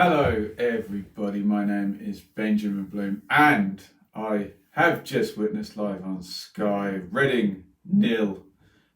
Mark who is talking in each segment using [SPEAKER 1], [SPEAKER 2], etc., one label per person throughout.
[SPEAKER 1] Hello, everybody. My name is Benjamin Bloom, and I have just witnessed live on Sky Reading nil,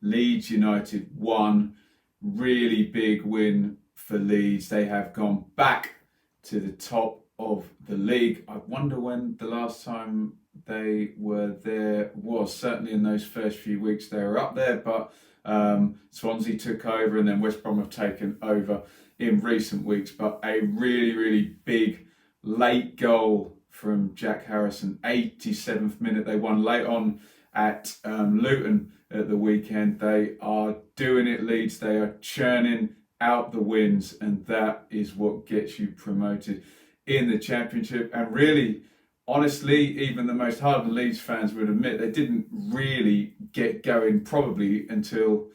[SPEAKER 1] Leeds United 1. Really big win for Leeds. They have gone back to the top of the league. I wonder when the last time they were there was. Certainly in those first few weeks they were up there, but Swansea took over and then West Brom have taken over in recent weeks. But a really big late goal from Jack Harrison, 87th minute. They won late on at Luton at the weekend. They are doing it, Leeds. They are churning out the wins, and that is what gets you promoted in the Championship. And really, honestly, even the most hardened Leeds fans would admit they didn't really get going probably until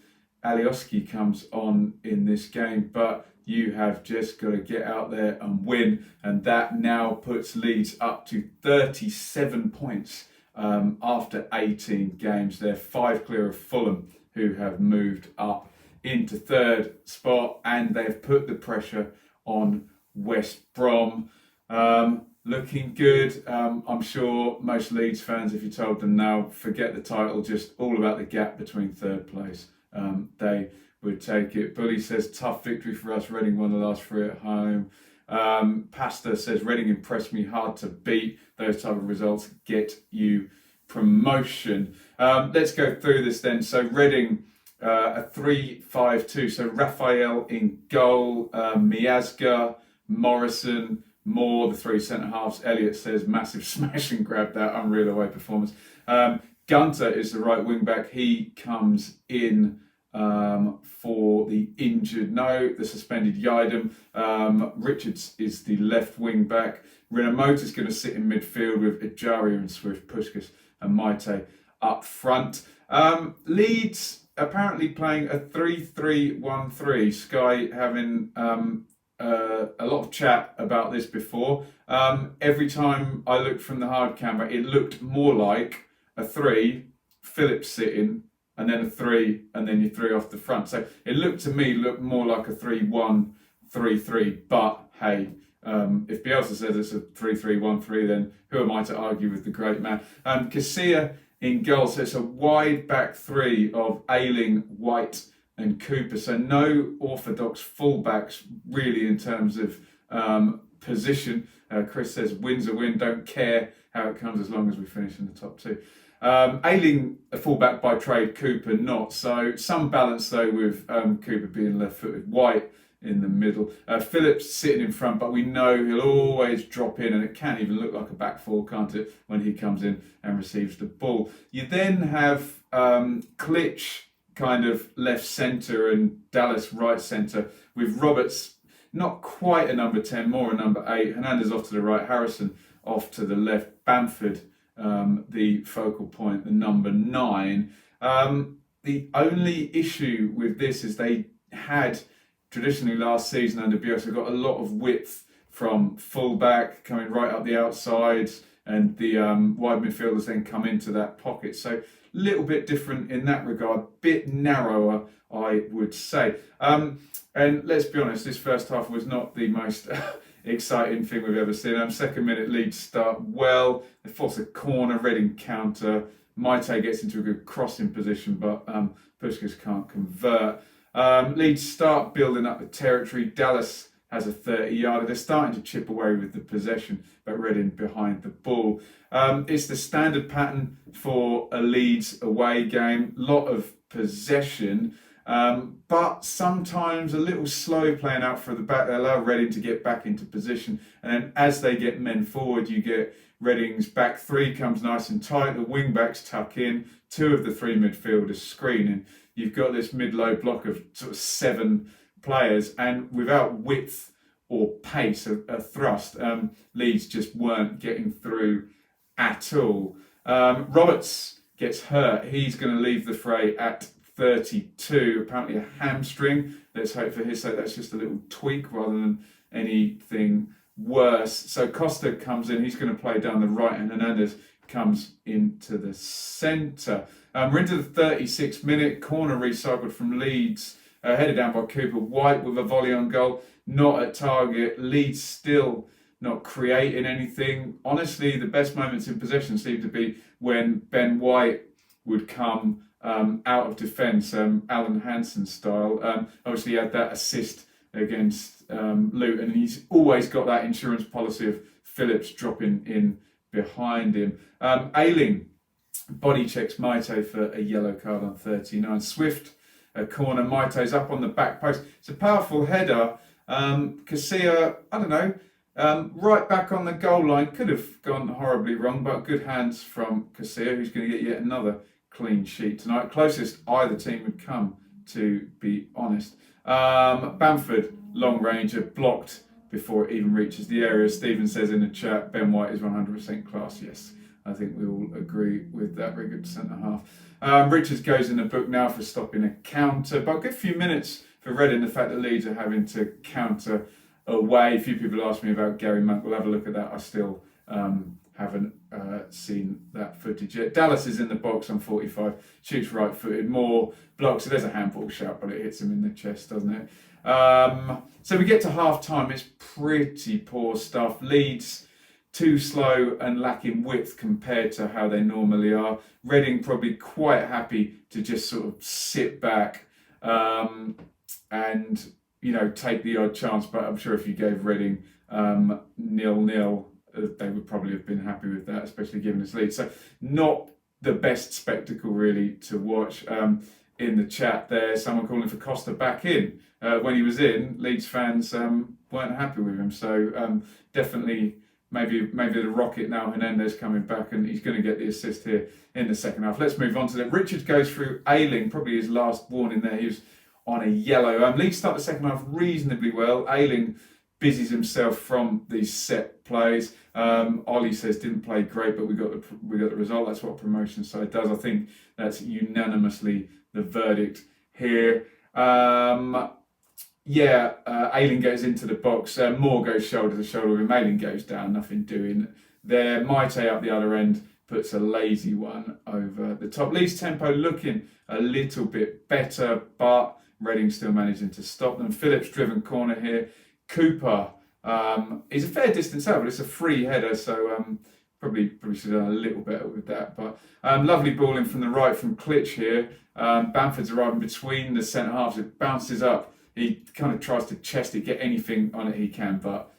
[SPEAKER 1] Alioski comes on in this game. But you have just got to get out there and win, and that now puts Leeds up to 37 points after 18 games. They're 5 clear of Fulham, who have moved up into third spot, and they've put the pressure on West Brom. Looking good. I'm sure most Leeds fans, if you told them now, forget the title, just all about the gap between third place. They would take it. Bully says, tough victory for us. Reading won the last 3 at home. Pastor says, Reading impressed me, hard to beat. Those type of results get you promotion. Let's go through this then. So Reading, a 3-5-2. So Raphael in goal, Miazga, Morrison, Moore, the 3 centre-halves. Elliot says, massive smash and grab, that unreal away performance. Gunter is the right wing-back. He comes in for the injured, the suspended Yidam. Richards is the left wing back. Rinamote is going to sit in midfield with Ejaria and Swift, Puskas and Maite up front. Leeds apparently playing a 3-3-1-3. Sky having a lot of chat about this before. Every time I looked from the hard camera, it looked more like a 3, Phillips sitting, and then a 3, and then you 3 off the front. So it looked more like a 3-1-3-3. But hey, if Bielsa says it's a 3-3-1-3, then who am I to argue with the great man? Casilla in goal. So it's a wide back 3 of Ayling, White, and Cooper. So no orthodox fullbacks really in terms of position. Chris says, wins a win, don't care how it comes as long as we finish in the top 2. Ayling a fullback by trade, Cooper not. So some balance though with Cooper being left-footed. White in the middle. Phillips sitting in front, but we know he'll always drop in, and it can even look like a back four, can't it, when he comes in and receives the ball. You then have Klitsch kind of left centre and Dallas right centre, with Roberts not quite a number 10, more a number 8. Hernandez off to the right, Harrison off to the left, Bamford the focal point, the number 9. The only issue with this is they had traditionally last season under Bielsa got a lot of width from fullback coming right up the outsides, and the wide midfielders then come into that pocket. So a little bit different in that regard, bit narrower, I would say. And let's be honest, this first half was not the most exciting thing we've ever seen. Second minute, Leeds start well. They force a corner, Reading counter. Maite gets into a good crossing position, but Puskas can't convert. Leeds start building up the territory. Dallas has a 30-yarder. They're starting to chip away with the possession, but Reading behind the ball. It's the standard pattern for a Leeds away game. Lot of possession, but sometimes a little slow playing out for the back. They allow Reading to get back into position, and then as they get men forward, you get Reading's back 3 comes nice and tight. The wing backs tuck in. 2 of the 3 midfielders screening. You've got this mid-low block of sort of 7 players, and without width or pace, a thrust, Leeds just weren't getting through at all. Roberts gets hurt. He's going to leave the fray at 32, apparently a hamstring. Let's hope for his sake that's just a little tweak rather than anything worse. So Costa comes in, he's going to play down the right, and Hernandez comes into the centre. We're into the 36th minute, corner recycled from Leeds, headed down by Cooper. White with a volley on goal. not at target. Leeds still not creating anything. Honestly, the best moments in possession seem to be when Ben White would come out of defence, Alan Hansen style. Obviously, he had that assist against Luton, and he's always got that insurance policy of Phillips dropping in behind him. Ayling body checks Maite for a yellow card on 39. Swift, a corner. Maite's up on the back post. It's a powerful header. Casilla, I don't know, right back on the goal line. Could have gone horribly wrong, but good hands from Casilla, who's going to get yet another clean sheet tonight. Closest either team would come, to be honest. Bamford, long ranger, blocked before it even reaches the area. Stephen says in the chat, Ben White is 100% class. Yes, I think we all agree with that. Very good centre half. Richards goes in the book now for stopping a counter, but a good few minutes for Reading. The fact that Leeds are having to counter away. A few people asked me about Gary Monk. We'll have a look at that. I still haven't seen that footage yet. Dallas is in the box on 45, shoots right-footed, more blocks. So there's a handball shot, but it hits him in the chest, doesn't it? So we get to half-time. It's pretty poor stuff. Leeds too slow and lacking width compared to how they normally are. Reading probably quite happy to just sort of sit back and, you know, take the odd chance. But I'm sure if you gave Reading 0-0, they would probably have been happy with that, especially given this lead. So not the best spectacle really to watch. In the chat there, someone calling for Costa back in. When he was in, Leeds fans weren't happy with him. So definitely maybe the rocket now. Hernandez coming back, and he's going to get the assist here in the second half. Let's move on to that. Richards goes through Ayling, probably his last warning there. He was on a yellow. Leeds start the second half reasonably well. Ayling busies himself from these set plays. Ollie says didn't play great, but we got the result. That's what promotion side does. I think that's unanimously the verdict here. Ayling goes into the box. Moore goes shoulder to shoulder with him. Ayling goes down, nothing doing there. Maite up the other end puts a lazy one over the top. Leeds tempo looking a little bit better, but Reading still managing to stop them. Phillips driven corner here. Cooper is a fair distance out, but it's a free header, so probably should have done a little better with that. But lovely ball in from the right from Klitsch here. Bamford's arriving between the centre halves. It bounces up. He kind of tries to chest it, get anything on it he can, but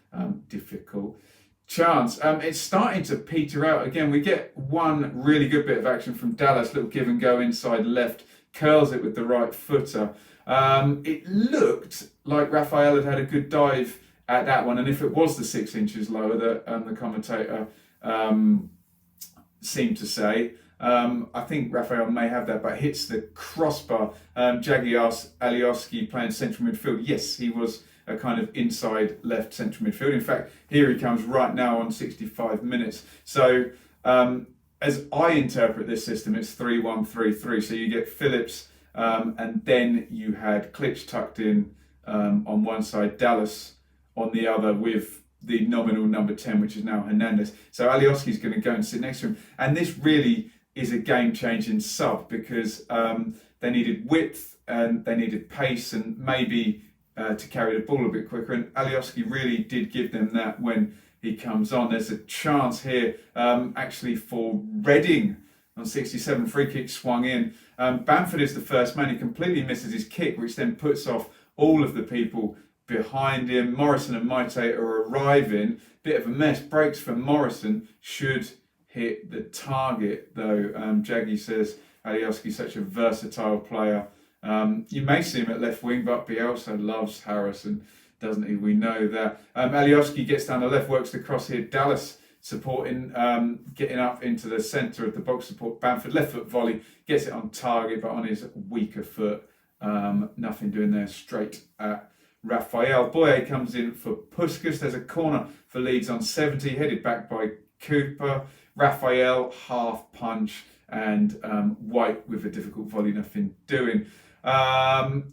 [SPEAKER 1] difficult chance. It's starting to peter out again. We get one really good bit of action from Dallas. Little give and go inside left. Curls it with the right footer. It looked like Raphael had a good dive at that one, and if it was the 6 inches lower that the commentator seemed to say, I think Raphael may have that, but hits the crossbar. Jagiello Alioski playing central midfield. Yes, he was a kind of inside left central midfield. In fact, here he comes right now on 65 minutes. So as I interpret this system, it's 3-1-3-3. So you get Phillips, and then you had Klitsch tucked in on one side, Dallas on the other with the nominal number 10, which is now Hernandez. So Alioski's going to go and sit next to him. And this really is a game-changing sub because they needed width and they needed pace and maybe to carry the ball a bit quicker. And Alioski really did give them that when he comes on. There's a chance here actually for Reading on 67. Free kick swung in. Bamford is the first man. He completely misses his kick, which then puts off all of the people behind him. Morrison and Maite are arriving. Bit of a mess. Breaks for Morrison. Should hit the target though. Jaggy says Alioski's such a versatile player. You may see him at left wing, but Bielsa loves Harrison, doesn't he? We know that. Alioski gets down the left, works the cross here. Dallas supporting, getting up into the centre of the box support. Bamford, left foot volley, gets it on target, but on his weaker foot. Nothing doing there, straight at Raphael. Boye comes in for Puskas. There's a corner for Leeds on 70, headed back by Cooper. Raphael, half punch, and White with a difficult volley, nothing doing.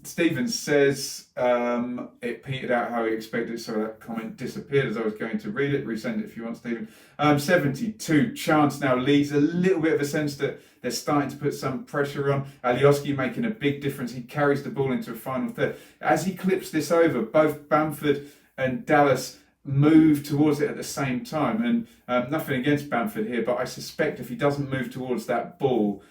[SPEAKER 1] Stephen says it petered out how he expected, so that comment disappeared as I was going to read it. Resend it if you want, Stephen. 72 chance now. Leeds a little bit of a sense that they're starting to put some pressure on. Alioski making a big difference. He carries the ball into a final third. As he clips this over, both Bamford and Dallas move towards it at the same time. And nothing against Bamford here, but I suspect if he doesn't move towards that ball,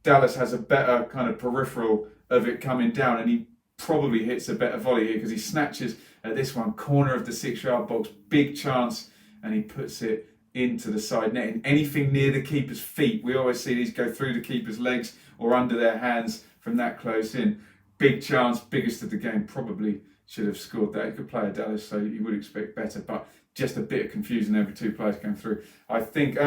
[SPEAKER 1] Dallas has a better kind of peripheral of it coming down, and he probably hits a better volley here because he snatches at this one, corner of the 6-yard box, big chance, and he puts it into the side net. And anything near the keeper's feet, we always see these go through the keeper's legs or under their hands from that close in. Big chance, biggest of the game, probably should have scored that. He could play a Dallas, so you would expect better, but just a bit of confusion there with two players going through. I think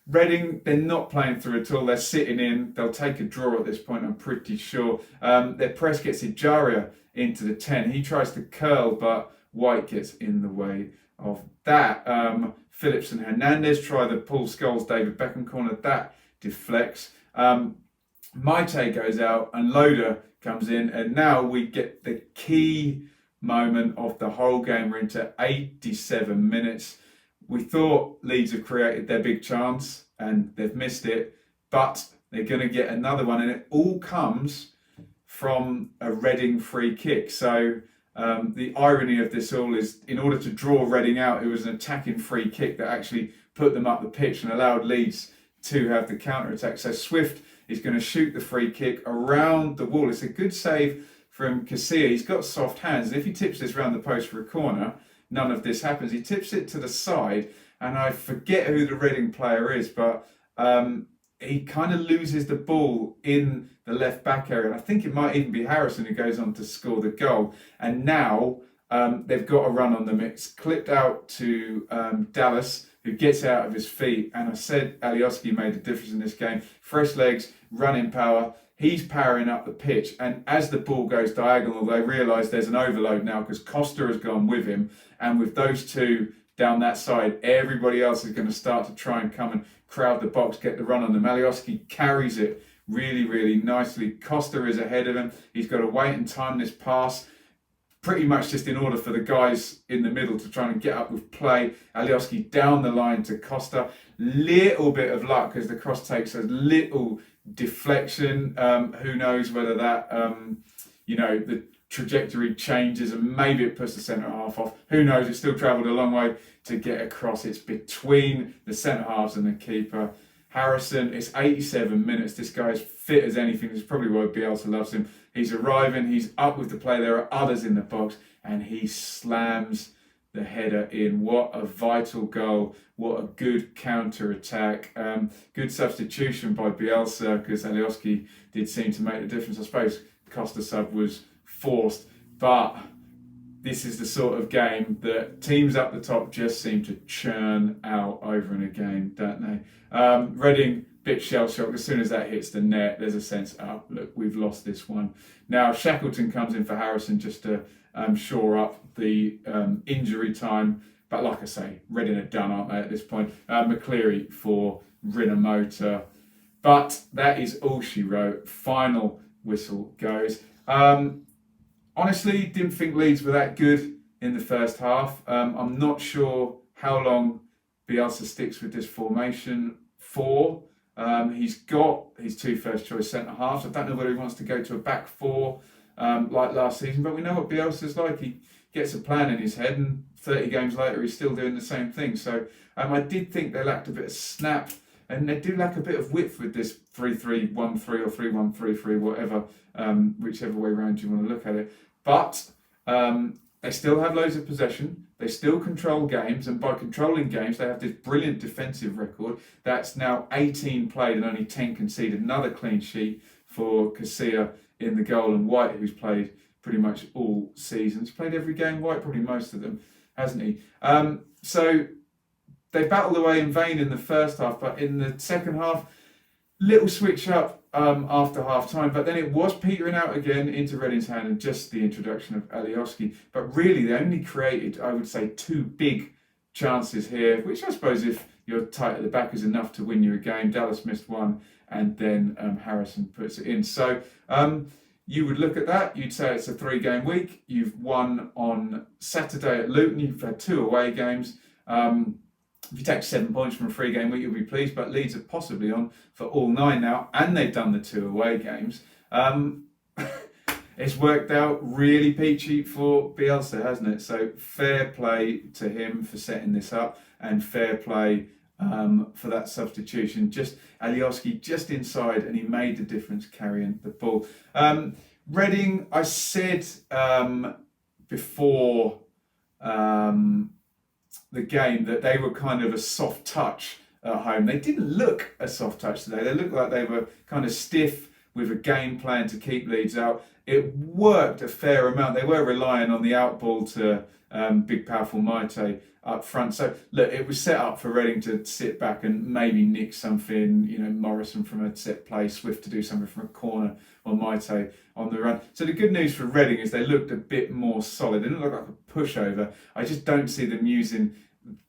[SPEAKER 1] Reading, they're not playing through at all. They're sitting in. They'll take a draw at this point, I'm pretty sure. Their press gets Ejaria into the 10. He tries to curl, but White gets in the way of that. Phillips and Hernandez try the Paul Scholes, David Beckham corner. That deflects. Maite goes out and Loader comes in. And now we get the key moment of the whole game. We're into 87 minutes. We thought Leeds have created their big chance and they've missed it, but they're going to get another one, and it all comes from a Reading free kick. So the irony of this all is, in order to draw Reading out, it was an attacking free kick that actually put them up the pitch and allowed Leeds to have the counter-attack. So Swift is going to shoot the free kick around the wall. It's a good save from Casilla. He's got soft hands, and if he tips this round the post for a corner, none of this happens. He tips it to the side, and I forget who the Reading player is, but he kind of loses the ball in the left back area. And I think it might even be Harrison who goes on to score the goal. And now they've got a run on them. It's clipped out to Dallas, who gets out of his feet. And I said Alioski made a difference in this game. Fresh legs, running power. He's powering up the pitch, and as the ball goes diagonal, they realise there's an overload now because Costa has gone with him, and with those two down that side, everybody else is going to start to try and come and crowd the box, get the run on them. Alioski carries it really, really nicely. Costa is ahead of him. He's got to wait and time this pass, pretty much just in order for the guys in the middle to try and get up with play. Alioski down the line to Costa. Little bit of luck because the cross takes a little deflection. Who knows whether that, the trajectory changes and maybe it puts the centre half off. Who knows? It still travelled a long way to get across. It's between the centre halves and the keeper. Harrison, it's 87 minutes. This guy's fit as anything. This is probably why Bielsa loves him. He's arriving. He's up with the play. There are others in the box, and he slams the header in. What a vital goal. What a good counter-attack. Good substitution by Bielsa because Alioski did seem to make the difference. I suppose Costa sub was forced, but this is the sort of game that teams up the top just seem to churn out over and again, don't they? Reading, bit shell-shocked. As soon as that hits the net, there's a sense, oh, look, we've lost this one. Now, Shackleton comes in for Harrison just to shore up the injury time. But like I say, Reading are done, aren't they, at this point? McCleary for Rinomota. But that is all she wrote. Final whistle goes. Honestly, didn't think Leeds were that good in the first half. I'm not sure how long Bielsa sticks with this formation for. He's got his two first choice centre halves. I don't know whether he wants to go to a back four like last season, but we know what Bielsa's like. He gets a plan in his head, and 30 games later he's still doing the same thing. So I did think they lacked a bit of snap, and they do lack a bit of width with this 3-3-1-3 or 3-1-3-3, whatever, whichever way around you want to look at it. But they still have loads of possession. They still control games, and by controlling games, they have this brilliant defensive record. That's now 18 played and only 10 conceded. Another clean sheet for Casilla in the goal, and White, who's played pretty much all seasons. Played every game, White, probably most of them, hasn't he? So they battled away in vain in the first half, but in the second half, little switch up after half time, but then it was petering out again into Reading's hand, and just the introduction of Alioski. But really, they only created, I would say, two big chances here, which I suppose if you're tight at the back is enough to win you a game. Dallas missed one, and then Harrison puts it in. So you would look at that, you'd say it's a 3-game week. You've won on Saturday at Luton, you've had 2 away games. If you take 7 points from a 3-game week, you'll be pleased, but Leeds are possibly on for all 9 now, and they've done the 2 away games. It's worked out really peachy for Bielsa, hasn't it? So fair play to him for setting this up, and fair play for that substitution. Just Alioski just inside, and he made the difference carrying the ball. Reading, I said before the game that they were kind of a soft touch at home. They didn't look a soft touch today. They looked like they were kind of stiff with a game plan to keep Leeds out. It worked a fair amount. They were relying on the outball to big, powerful Maite up front. So, look, it was set up for Reading to sit back and maybe nick something, Morrison from a set play, Swift to do something from a corner, or Maite on the run. So the good news for Reading is they looked a bit more solid. They didn't look like a pushover. I just don't see them using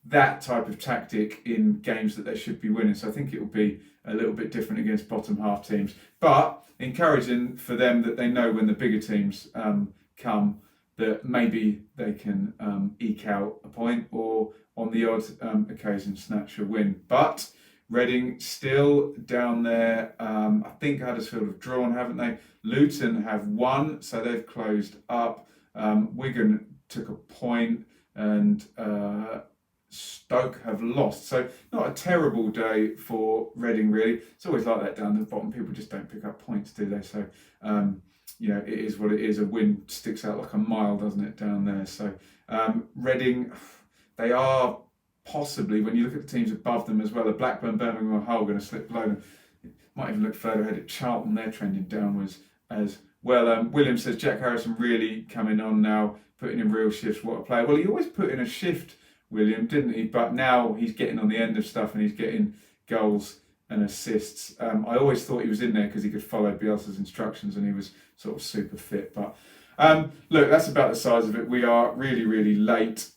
[SPEAKER 1] that type of tactic in games that they should be winning. So I think it will be a little bit different against bottom half teams. But encouraging for them that they know when the bigger teams come, that maybe they can eke out a point or on the odd occasion snatch a win. But Reading still down there. I think Huddersfield have drawn, haven't they? Luton have won, so they've closed up. Wigan took a point, and Stoke have lost. So not a terrible day for Reading, really. It's always like that down the bottom. People just don't pick up points, do they? So, it is what it is. A win sticks out like a mile, doesn't it, down there? So Reading, they are possibly, when you look at the teams above them as well, Blackburn, Birmingham and Hull going to slip below them. Might even look further ahead at Charlton. They're trending downwards as well. Williams says Jack Harrison really coming on now, putting in real shifts. What a player. Well, he always put in a shift, William, didn't he? But now he's getting on the end of stuff and he's getting goals and assists. I always thought he was in there because he could follow Bielsa's instructions and he was sort of super fit. But look, that's about the size of it. We are really, really late.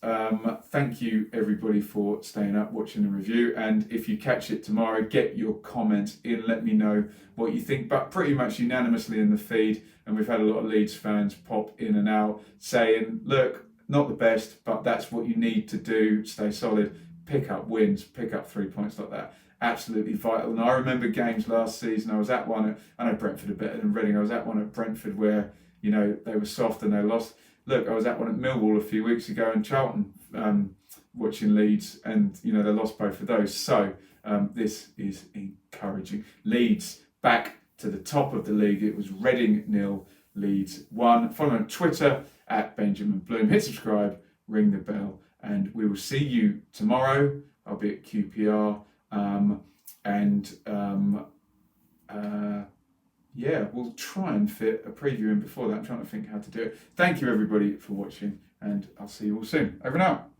[SPEAKER 1] Thank you, everybody, for staying up, watching the review. And if you catch it tomorrow, get your comments in. Let me know what you think. But pretty much unanimously in the feed, and we've had a lot of Leeds fans pop in and out saying, look, not the best, but that's what you need to do. Stay solid, pick up wins, pick up 3 points like that. Absolutely vital. And I remember games last season. I was at one, I know Brentford are better than Reading. I was at one at Brentford where, they were soft and they lost. Look, I was at one at Millwall a few weeks ago and Charlton watching Leeds, and, they lost both of those. So this is encouraging. Leeds back to the top of the league. It was Reading 0, Leeds 1. Follow me on Twitter at Benjamin Bloom. Hit subscribe, ring the bell, and we will see you tomorrow. I'll be at QPR. We'll try and fit a preview in before that. I'm trying to think how to do it. Thank you, everybody, for watching, and I'll see you all soon. Over and out.